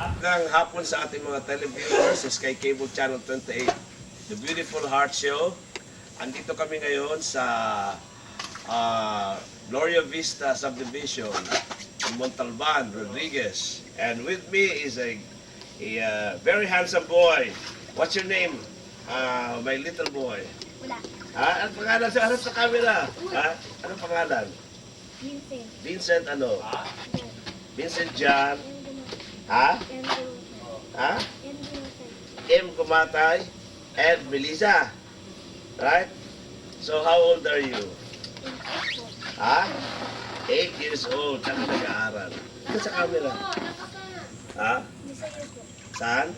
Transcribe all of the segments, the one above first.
Magandang hapon sa ating mga televiewers sa Sky Cable Channel 28, The Beautiful Heart Show. Andito kami ngayon sa Gloria Vista Subdivision in Montalban, Rodriguez. And with me is a very handsome boy. What's your name, my little boy? Wala. Anong pangalan? Sa harap sa camera. Anong pangalan? Vincent. Vincent ano? Yan. Vincent John. Yan. Ha? Yan. M. Kumatay and Melissa. Right? So how old are you? Ha? 8 years old. Saan ka nag-aaral? Ito sa camera. Ha? Saan?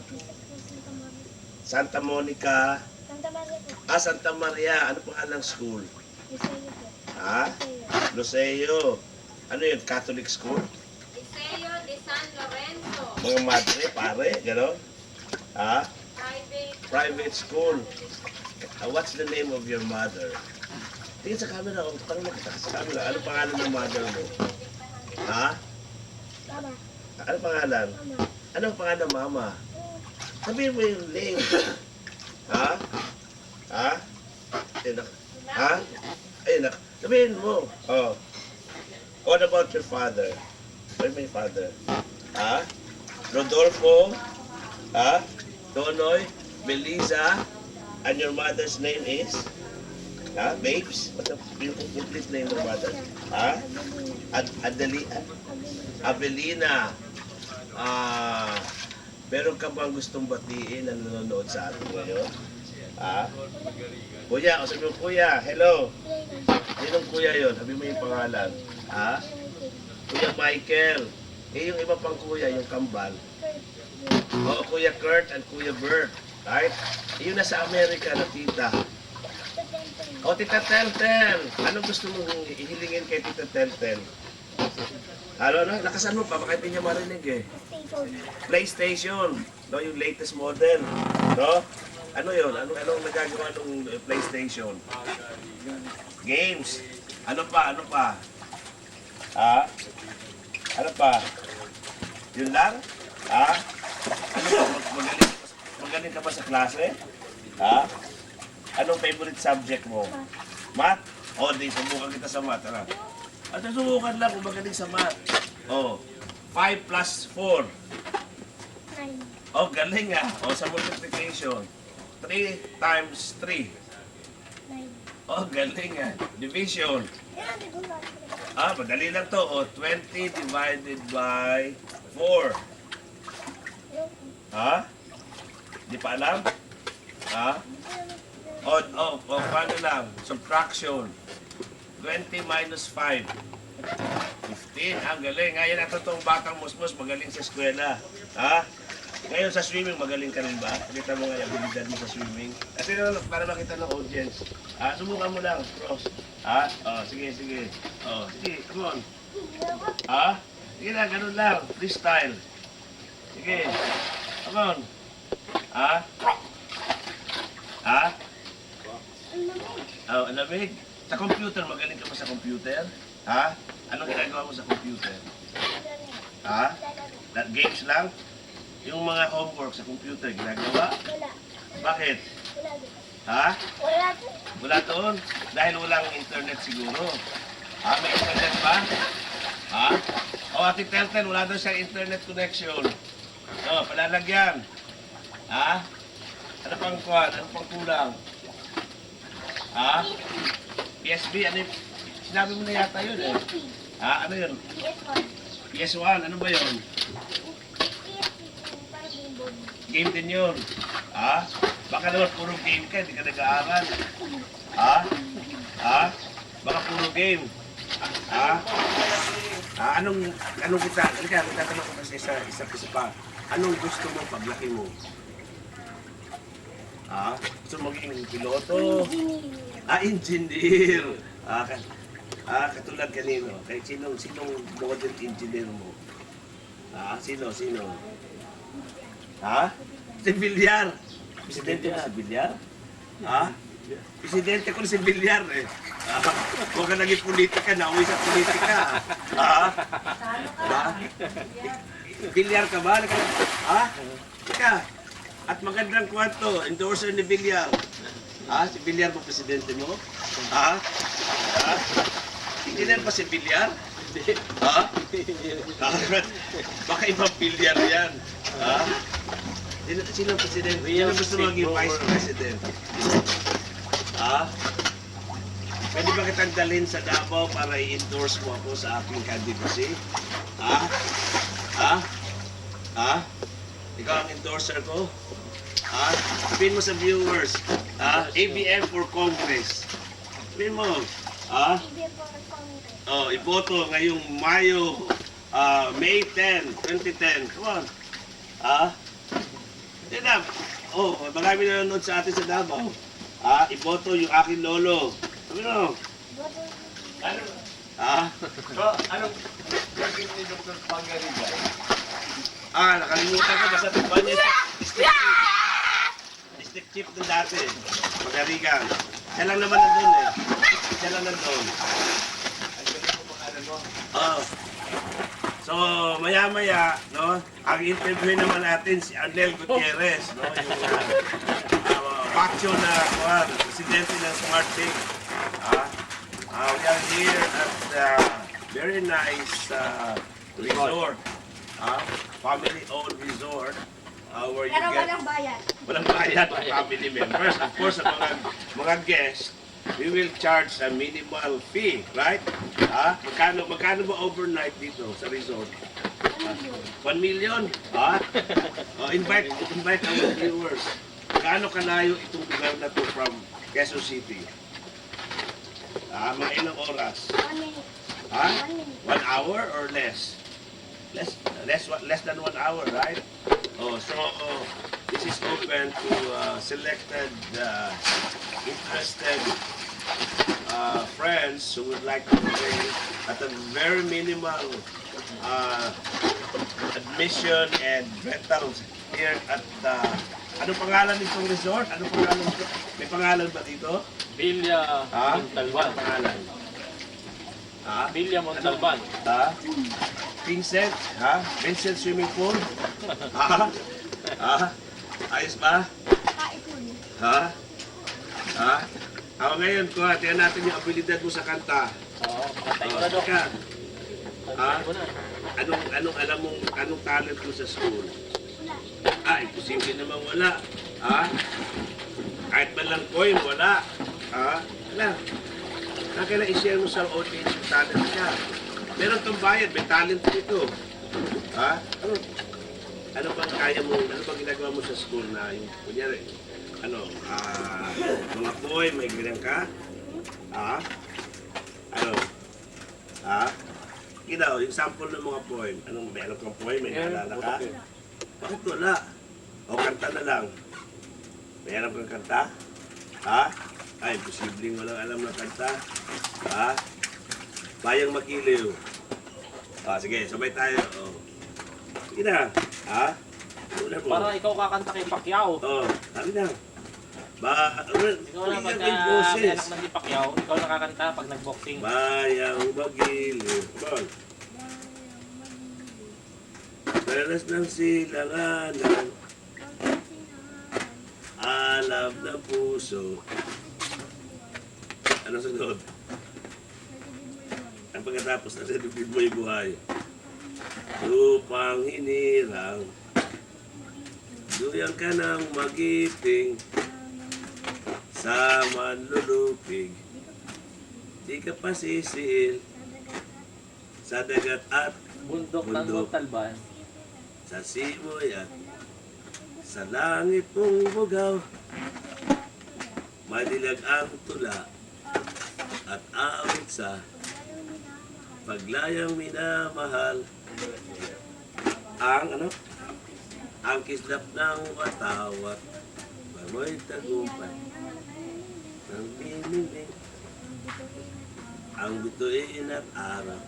Santa Monica. Santa Maria po. Santa Maria. Ano pangalang school? Liceo po. Ha? Luceo. Ano yun? Catholic school? Liceo de San Lorenzo. Mga madre, pare, gano'n? Ha? Private. Private school. What's the name of your mother? Tingin sa camera, parang nakita ka sa camera. Ano pangalan ng mother mo? Ha? Mama. Ano pangalan? Mama. Anong pangalan ng mama? Sabihin mo yung name. Ha? Ha? Ha? Ayun na. Sabihin mo. Oh. What about your father? Where's my father? Ha? Rodolfo? Ha? Tonoy? Melissa? And your mother's name is? Ha? Babes? What's the complete name of mother? Ha? Avelina. Meron ka bang gustong batiin na nanonood sa atin ngayon? Ha? Kuya, o sabi mo, kuya, hello. Sinong kuya yun? Sabi mo yung pangalan. Ha? Kuya Michael. Yung iba pang kuya, yung kambal. O, Kuya Kurt and Kuya Bert. Right? Yung nasa Amerika na tita. O, Tita Teltel. Anong gusto mong ihilingin kay Tita Teltel? Ano, lakasan mo pa, baka hindi niya marinig eh. PlayStation. No, yung latest model. No? Ano yun? Anong nagagawa ng PlayStation? Games. Ano pa? Ano pa? Ha? Ano pa? Yun lang? Ha? Ano pa? Magaling ka ba sa klase? Ha? Anong favorite subject mo? Math? O, di, subukan kita sa math. Ano? At subukan lang kung magaling sa math. O, 5 plus 4. 9. Oh, galing ah. O, sa multiplication. 3 times 3. 9. Oh, galing ah. Division. Yan, di ko ba? Madali lang to. O, 20 divided by 4. Ha? Di pa alam? Ha? Paano lang? Subtraction. 20 minus 5. 15. Ang galing. Ngayon na totoong batang musmus, magaling sa eskwela. Ha? Ngayon sa swimming, magaling ka rin ba? Kita mo nga yung habilidad mo sa swimming. Kasi para makita ng audience. Subukan mo lang, cross. Sige. Sige, come on. Sige na, ganun lang. Freestyle. Sige. Come on. Ang lamig. Sa computer, magaling ka ba sa computer? Ha? Anong ginagawa mo sa computer? Ha? Games lang? Yung mga homework sa computer, ginagawa? Wala. Bakit? Wala. Ha? Wala. Wala doon? Dahil walang internet siguro. May internet ba? Ha? Ate Teltel, wala doon siyang internet connection. Palalagyan. Ha? Ano pang kuhan? Ano pang kulang? Ha? PSP, ano yung... Sinabi mo na yata yun eh. Ano yun? PS1. PS1, ano ba yun? Parang game. Game din yun. Baka naman puro game ka, hindi ka nag-aaral. Baka puro game. Anong kita tanong ko kasi isa pa. Anong gusto mo paglaki mo? Gusto mo maging piloto? Engineer. Katulad kanino? Kahit sinong model engineer mo? Sino? Si Villar. Presidente mo si Villar? Presidente ko si Villar eh. Huwag ka naging politika, nauwi sa politika. Bilyar ka ba? Ha? Teka. At magandang kwanto, endorser ni Bilyar. Ha? Si Bilyar ba presidente mo? Ha? Ha? Hindi na ba si Bilyar? Ha? Baka ibang Bilyar yan. Ha? Sino ang presidente? Sino gusto maging vice president? Ha? Pwede ba kitang dalhin sa Davao para i-endorse mo ako sa aking candidacy? Ha? Ha? Ha? Ikaw ang endorser ko? Ha? Sabihin mo sa viewers. Ha? ABM for Congress. Sabihin mo. Ha? Hindi po ang Congress. Oh, iboto ngayong May 10, 2010. Come on. Ha? Hindi na. Oh, marami na nanonood sa atin sa Davao. Ha? Iboto yung aking lolo. Sabi mo. Boto. Ano? Ha? So, anong gagawin ni Dr. Pangarigan? Nakalimutan ko. Basta ba niya stick chip na dati. Magarigan. Siya lang naman nandun eh. Siya lang nandun. Ang galing mo pangalan mo? Oh. So, maya-maya, no, ang interview naman natin si Arnel Gutierrez, no, yung Pacho na presidente ng Smart Tech. We are here at very nice resort, family-owned resort, where you Pero get walang bayad. walang bayad ng family members. Of course, sa mga guests, we will charge a minimal fee, right? Magkano ba overnight dito sa resort? 1 million? Invite our viewers. Gaano kalayo itong lugar na to from Quezon City? Mga ilang oras? 1 minute. 1 minute. 1 hour or less? Less than 1 hour, right? This is open to selected interested friends who would like to pay at a very minimal admission and rentals here at anong pangalan nitong resort? Anong pangalan nito? May pangalan ba dito? Villa Ha? Montalban. Anong pangalan? Ha? Villa Montalban. Ha? Vincent? Ha? Vincent Swimming Pool? Ha? Ha? Ayos ba? Kaipon. Ha? Ha? Ako ngayon, tingnan natin yung abilidad mo sa kanta. Oo, patay ko na Dok. Teka, Patay ko na. anong alam mong, anong talent mo sa school? Wala. Imposible namang wala. Ha? Kahit man lang coin, wala. Ha? Wala. Kailangan i-share mo sa audience yung talent niya. Meron kang bayad, may talent dito. Ha? Ano bang kaya mo, ano bang ginagawa mo sa school na yung, kunyari, mga boy, may ganyan ka? Ha? Ano? Ha? Ikaw, yung sample ng mga poem. Anong meron kang poem? May naalala ka? Bakit wala? O kanta na lang. May alam kang kanta? Ha? Ay, posibleng walang alam na kanta. Ha? Bayang Magiliw. Sige, sabay tayo. Sige na. Ha? Una po. Para ikaw kakanta kay Pacquiao. Sabi na. Ikaw na pagka may anak na si Pacquiao, ikaw nakakanta pag nag-boxing. Bayang Magiliw. Come on. Peras ng silanganan, alam ng puso. Ano sunod? Ang pagkatapos na sinubid mo yung buhay. Lupang hinirang, duyang ka ng magiting, sa manlulupig, di ka pa sisil, sa dagat at Bundok ng Bundok. Montalban. sa simoy at sa langit mong bugaw, madilag ang tula at aawit sa paglayang minamahal. Ang kislap ng watawat, bagoy tagumpay ng biniling, ang bituin at araw.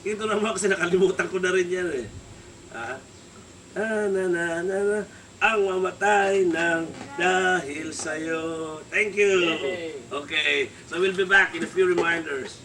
Ito naman kasi nakalimutan ko na rin yan eh. Na na na na na ang mamatay ng dahil sa'yo. Thank you. Okay, so we'll be back in a few reminders.